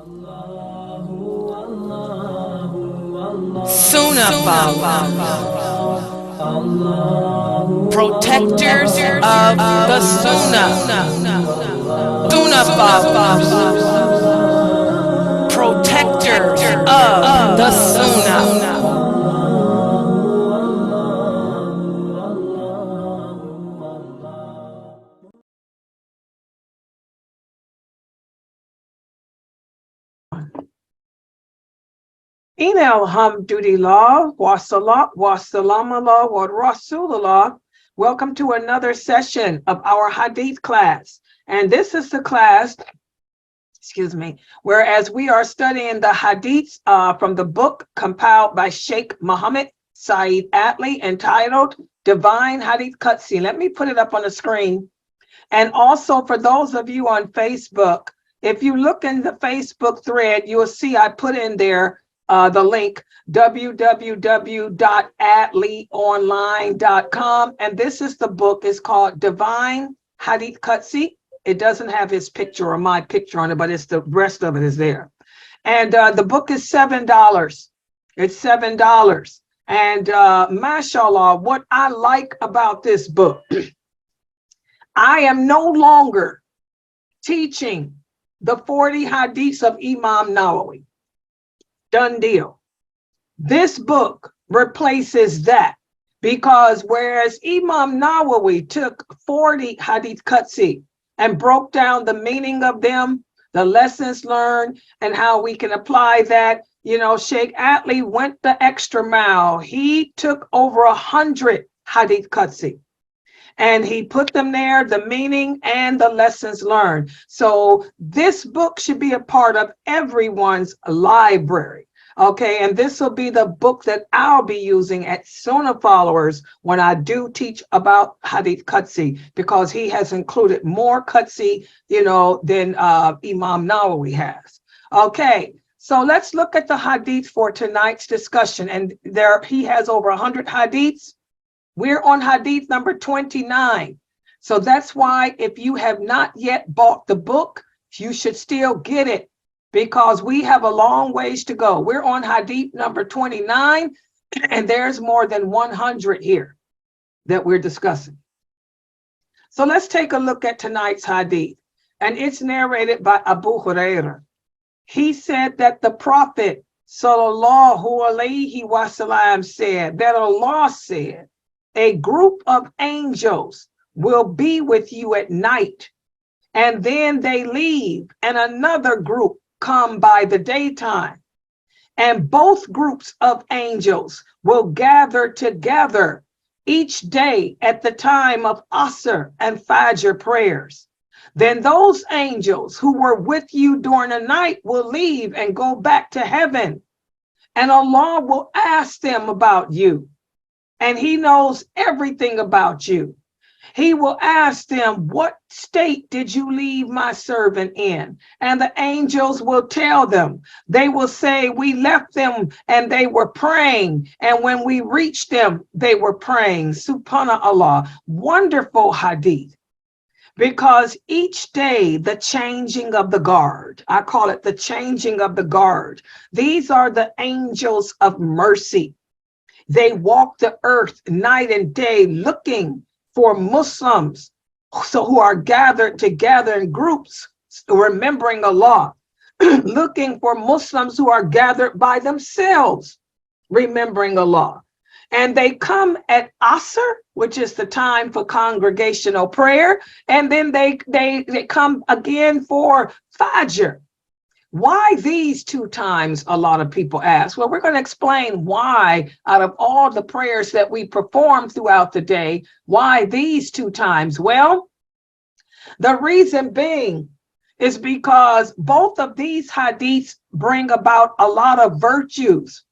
Sunnahfollowers, protectors of the Sunnah. Sunnahfollowers, protectors of the Sunnah. In alhamdulillah, wa salat, wa salam Allah, wa rasulullah. Welcome to another session of our Hadith class. And this is the class, whereas we are studying the Hadiths from the book compiled by Sheikh Muhammad Saeed Atli entitled Divine Hadith Qudsi. Let me put it up on the screen. And also for those of you on Facebook, if you look in the Facebook thread, you'll see I put in there the link www.adlionline.com, and this is the book. It's called Divine Hadith Qudsi. It doesn't have his picture or my picture on it, but it's the rest of it is there. And the book is $7. It's $7. And mashallah, what I like about this book, I am no longer teaching the 40 hadiths of Imam Nawawi. Done deal. This book replaces that, because whereas Imam Nawawi took 40 Hadith Qudsi and broke down the meaning of them, the lessons learned, and how we can apply that, Sheikh Atli went the extra mile. He took over 100 Hadith Qudsi. And he put them there, the meaning and the lessons learned. So this book should be a part of everyone's library. Okay, and this will be the book that I'll be using at Sunnahfollowers when I do teach about Hadith Qudsi, because he has included more Qudsi, than Imam Nawawi has. Okay, so let's look at the Hadith for tonight's discussion. And there he has over 100 Hadiths. We're on Hadith number 29. So that's why if you have not yet bought the book, you should still get it, because we have a long ways to go. We're on Hadith number 29, and there's more than 100 here that we're discussing. So let's take a look at tonight's Hadith. And it's narrated by Abu Hurairah. He said that the Prophet sallallahu alaihi wasallam said that Allah said, a group of angels will be with you at night, and then they leave, and another group come by the daytime. And both groups of angels will gather together each day at the time of Asr and Fajr prayers. Then those angels who were with you during the night will leave and go back to heaven, and Allah will ask them about you. And he knows everything about you. He will ask them, what state did you leave my servant in? And the angels will tell them. They will say, we left them and they were praying. And when we reached them, they were praying. Subhanallah. Wonderful hadith. Because each day, the changing of the guard, I call it the changing of the guard. These are the angels of mercy. They walk the earth night and day looking for Muslims who are gathered together in groups, remembering Allah, looking for Muslims who are gathered by themselves, remembering Allah. And they come at Asr, which is the time for congregational prayer, and then they come again for Fajr. Why these two times, a lot of people ask? Well, we're going to explain why, out of all the prayers that we perform throughout the day, why these two times? Well, the reason being is because both of these hadiths bring about a lot of virtues.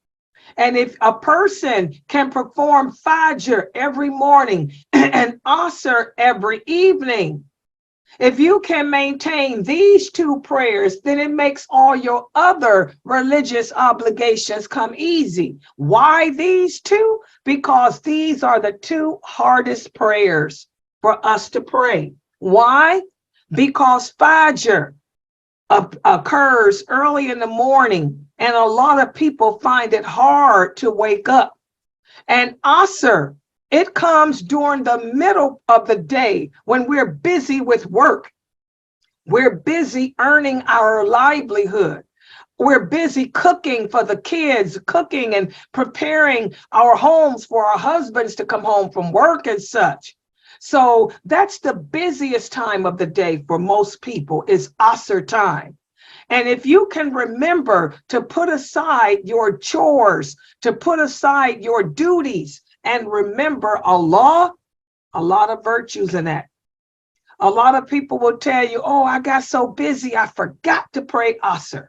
And if a person can perform Fajr every morning and Asr every evening, if you can maintain these two prayers, then it makes all your other religious obligations come easy. Why these two? Because these are the two hardest prayers for us to pray. Why? Because Fajr, occurs early in the morning, and a lot of people find it hard to wake up. And Asr, it comes during the middle of the day when we're busy with work. We're busy earning our livelihood. We're busy cooking for the kids, cooking and preparing our homes for our husbands to come home from work and such. So that's the busiest time of the day for most people is Asr time. And if you can remember to put aside your chores, to put aside your duties, and remember Allah, a lot of virtues in that. A lot of people will tell you, oh, I got so busy, I forgot to pray Asr.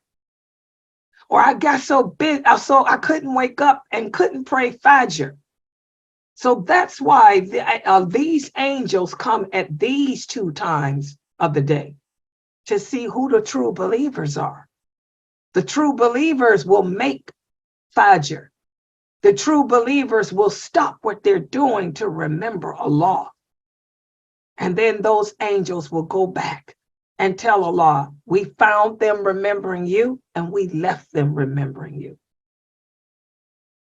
Or I got so busy, so I couldn't wake up and couldn't pray Fajr. So that's why these angels come at these two times of the day to see who the true believers are. The true believers will make Fajr. The true believers will stop what they're doing to remember Allah. And then those angels will go back and tell Allah, we found them remembering you and we left them remembering you.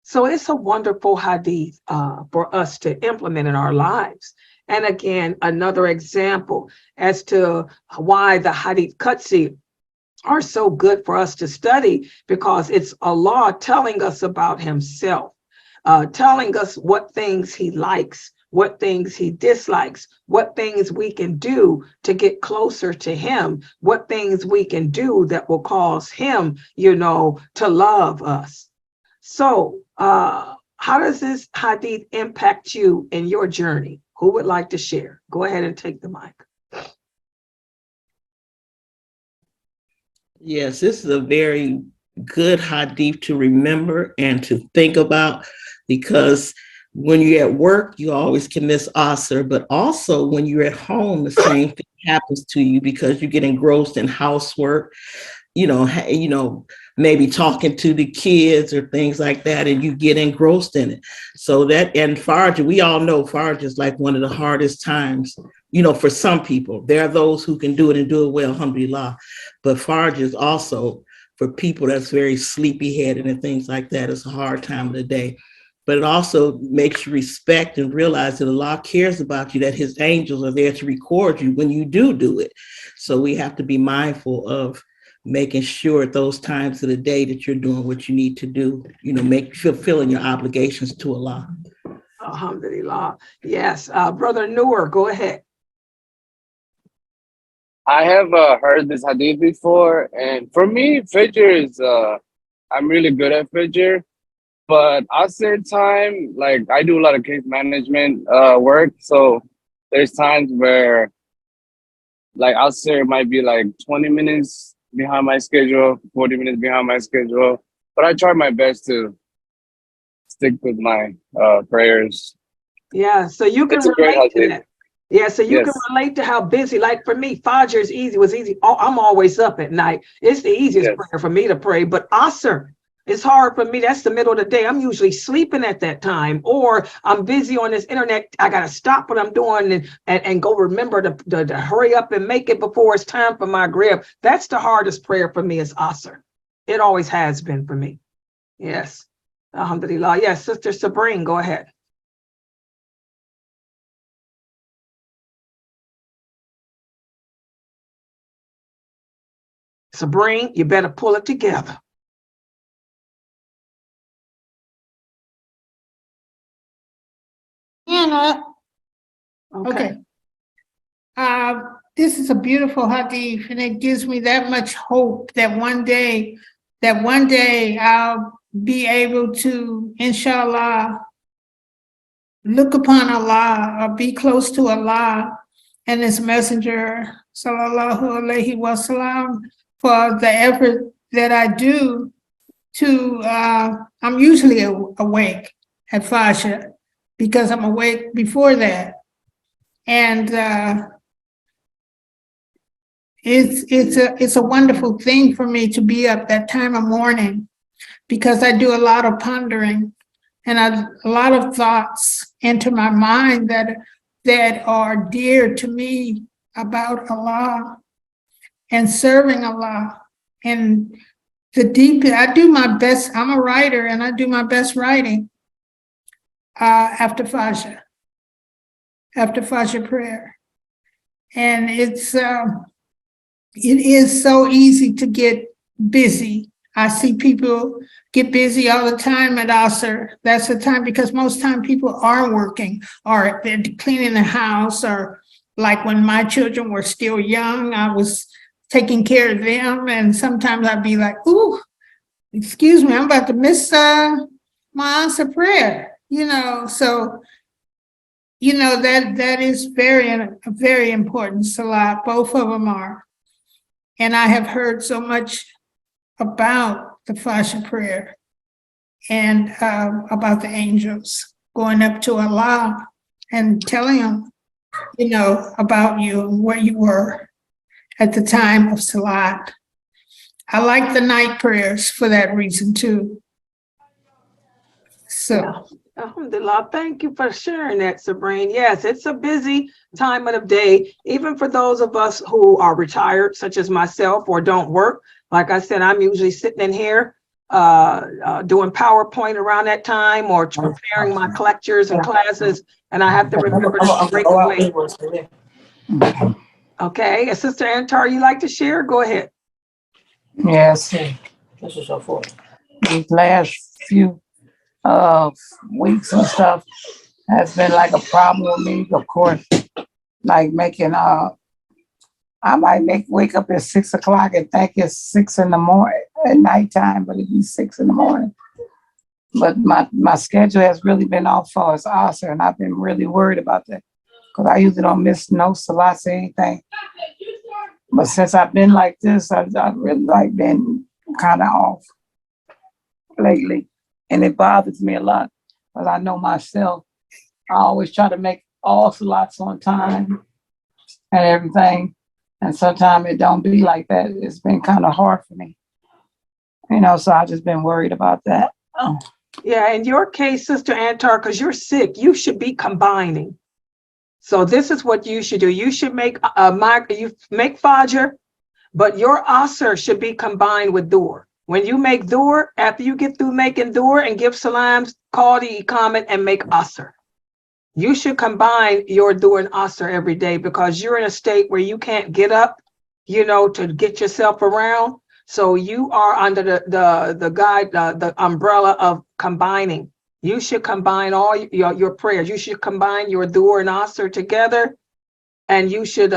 So it's a wonderful hadith for us to implement in our lives. And again, another example as to why the Hadith Qudsi are so good for us to study, because it's Allah telling us about himself, telling us what things he likes, what things he dislikes, what things we can do to get closer to him, what things we can do that will cause him, to love us. So how does this hadith impact you in your journey? Who would like to share? Go ahead and take the mic. Yes, this is a very good hadith to remember and to think about, because when you're at work, you always can miss Asr, but also when you're at home, the same thing happens to you because you get engrossed in housework, maybe talking to the kids or things like that, and you get engrossed in it. So that, and Fajr, we all know Fajr is like one of the hardest times, for some people. There are those who can do it and do it well, alhamdulillah. But Fajr is also, for people that's very sleepy-headed and things like that, it's a hard time of the day. But it also makes you respect and realize that Allah cares about you, that his angels are there to record you when you do it. So we have to be mindful of making sure at those times of the day that you're doing what you need to do, fulfilling your obligations to Allah. Alhamdulillah. Yes. Brother Noor, go ahead. I have heard this hadith before, and for me, Fajr is, I'm really good at Fajr, but Asr time, like I do a lot of case management work, so there's times where like Asr might be like 20 minutes behind my schedule, 40 minutes behind my schedule, but I try my best to stick with my prayers. Yeah, so you can relate to that. Yeah, so you can relate to how busy, like for me, Fajr is easy, was easy. Oh, I'm always up at night. It's the easiest prayer for me to pray, but Asr, it's hard for me. That's the middle of the day. I'm usually sleeping at that time, or I'm busy on this internet. I got to stop what I'm doing and go remember to hurry up and make it before it's time for my grib. That's the hardest prayer for me is Asr. It always has been for me. Yes. Alhamdulillah. Yes, Sister Sabrine, go ahead. Sabrine, you better pull it together. Anna. Okay. This is a beautiful hadith, and it gives me that much hope that one day I'll be able to, inshallah, look upon Allah or be close to Allah and his messenger, sallallahu alaihi wasallam, for the effort that I do to, I'm usually awake at Fajr because I'm awake before that. And it's a wonderful thing for me to be up that time of morning because I do a lot of pondering and a lot of thoughts enter my mind that are dear to me about Allah. and serving Allah. And I do my best. I'm a writer, and I do my best writing after Fajr prayer. And it is so easy to get busy. I see people get busy all the time at Asr. That's the time, because most time people are working, or they're cleaning the house, or like when my children were still young, I was taking care of them. And sometimes I'd be like, ooh, excuse me, I'm about to miss my Asr prayer, so that is very important, Salat. Both of them are. And I have heard so much about the Fajr prayer and about the angels going up to Allah and telling him, about you and where you were at the time of Salat. I like the night prayers for that reason too. So. Alhamdulillah, thank you for sharing that, Sabrine. Yes, it's a busy time of the day, even for those of us who are retired, such as myself, or don't work. Like I said, I'm usually sitting in here doing PowerPoint around that time, or preparing my lectures and classes, and I have to remember to break away. Okay, Sister Antar, you like to share? Go ahead. Yes, these last few weeks and stuff has been like a problem with me, of course, like making I might wake up at 6 o'clock and think it's 6 in the morning at nighttime, but it be 6 in the morning. But my schedule has really been off for us Asr, and I've been really worried about that, because I usually don't miss no salats or anything. But since I've been like this, I've really like been kind of off lately. And it bothers me a lot, because I know myself. I always try to make all salats on time and everything. And sometimes it don't be like that. It's been kind of hard for me. So I've just been worried about that. Oh. Yeah, in your case, Sister Antar, because you're sick, you should be combining. So this is what you should do. You should make Fajr, but your Asr should be combined with Dhuhr. When you make Dhuhr, after you get through making Dhuhr and give salams, call the Iqamat and make Asr. You should combine your Dhuhr and Asr every day, because you're in a state where you can't get up, to get yourself around. So you are under the umbrella of combining. You should combine all your prayers. You should combine your Dhuhr and Asr together, and you should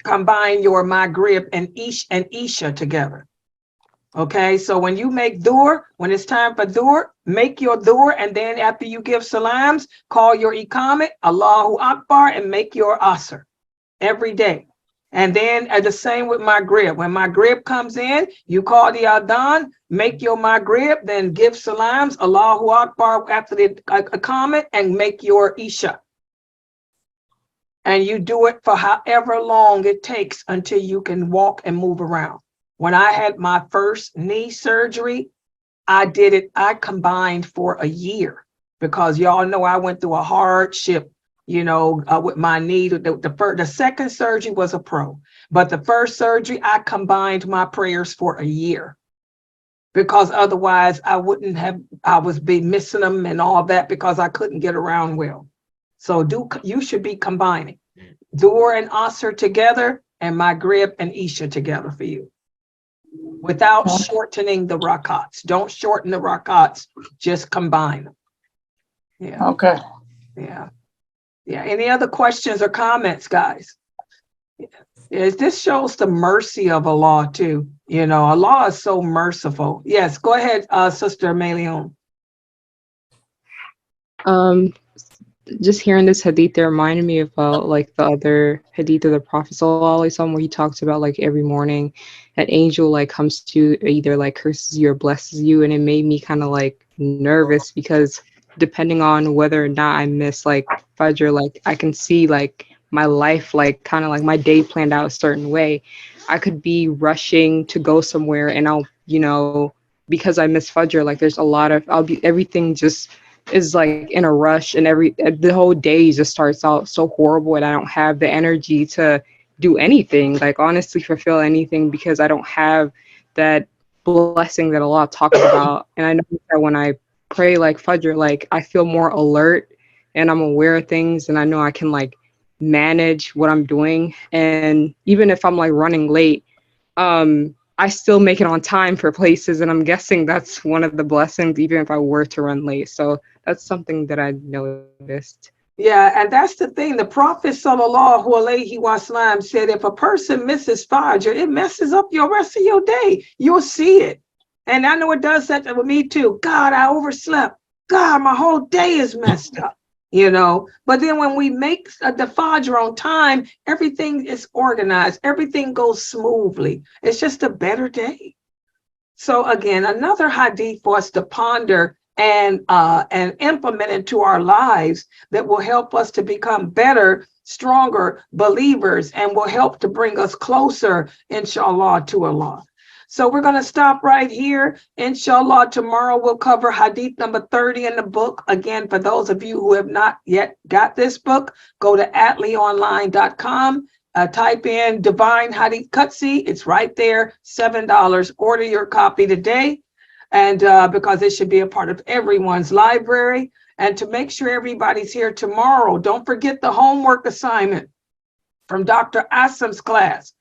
combine your Maghrib and Isha together. Okay, so when you make Dhuhr, when it's time for Dhuhr, make your Dhuhr, and then after you give salams, call your Iqamat, Allahu Akbar, and make your Asr every day. And then the same with Maghrib. When Maghrib comes in, you call the Adhan, make your Maghrib, then give salams, Allahu Akbar after the Iqamat, and make your Isha. And you do it for however long it takes until you can walk and move around. When I had my first knee surgery, I combined for a year, because y'all know I went through a hardship, with my knee. The second surgery was a pro, but the first surgery, I combined my prayers for a year, because otherwise I was missing them and all that, because I couldn't get around well. So you should be combining Dhuhr and Asr together, and Maghrib and Isha together for you, without shortening the rakats. Don't shorten the rakats, just combine them. Yeah. Okay. Yeah. Yeah. Any other questions or comments, guys? Yes, this shows the mercy of Allah too. Allah is so merciful. Yes, go ahead, Sister Melion. Just hearing this hadith, it reminded me about like the other hadith of the Prophet sallallahu alaihi wasallam, where he talks about like every morning an angel like comes to either like curses you or blesses you, and it made me kind of like nervous, because depending on whether or not I miss like Fajr, like I can see like my life, like kind of like my day planned out a certain way. I could be rushing to go somewhere, and I'll, because I miss Fajr, like there's a lot of, everything just is like in a rush, and the whole day just starts out so horrible, and I don't have the energy to do anything, like honestly fulfill anything, because I don't have that blessing that Allah talks about. And I know that when I pray like Fajr, like I feel more alert and I'm aware of things, and I know I can like manage what I'm doing. And even if I'm like running late, I still make it on time for places, and I'm guessing that's one of the blessings, even if I were to run late. So that's something that I noticed. Yeah, and that's the thing. The Prophet sallallahu alaihi wasallam said, if a person misses Fajr, it messes up your rest of your day. You'll see it. And I know it does that with me too. God, I overslept. God, my whole day is messed up, you know. But then when we make the Fajr on time, everything is organized. Everything goes smoothly. It's just a better day. So again, another hadith for us to ponder and implement into our lives that will help us to become better, stronger believers, and will help to bring us closer, inshallah, to Allah. So we're going to stop right here. Inshallah, tomorrow we'll cover hadith number 30 in the book. Again, for those of you who have not yet got this book, go to atleonline.com. Type in Divine Hadith Qudsi. It's right there, $7. Order your copy today. And because it should be a part of everyone's library. And to make sure everybody's here tomorrow, don't forget the homework assignment from Dr. Asim's class.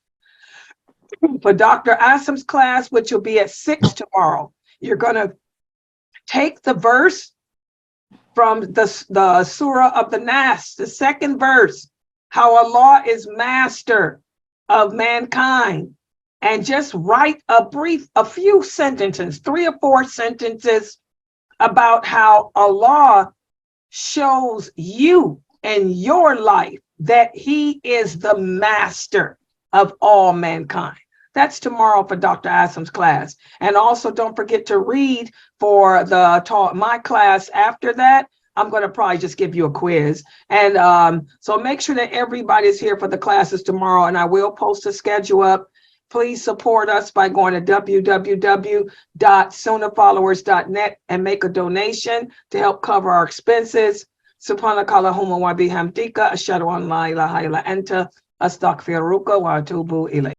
For Dr. Asim's class, which will be at 6 tomorrow, you're going to take the verse from the Surah of the Nas, the second verse, how Allah is master of mankind. And just write a few sentences, 3 or 4 sentences about how Allah shows you in your life that he is the master of all mankind. That's tomorrow for Dr. Asim's class. And also don't forget to read for my class after that. I'm going to probably just give you a quiz. And so make sure that everybody's here for the classes tomorrow, and I will post a schedule up. Please support us by going to www.sunnahfollowers.net and make a donation to help cover our expenses. Subhanakallahumma wa bihamdika, ashhadu an la ilaha illa anta, astaghfiruka wa atubu ilayk.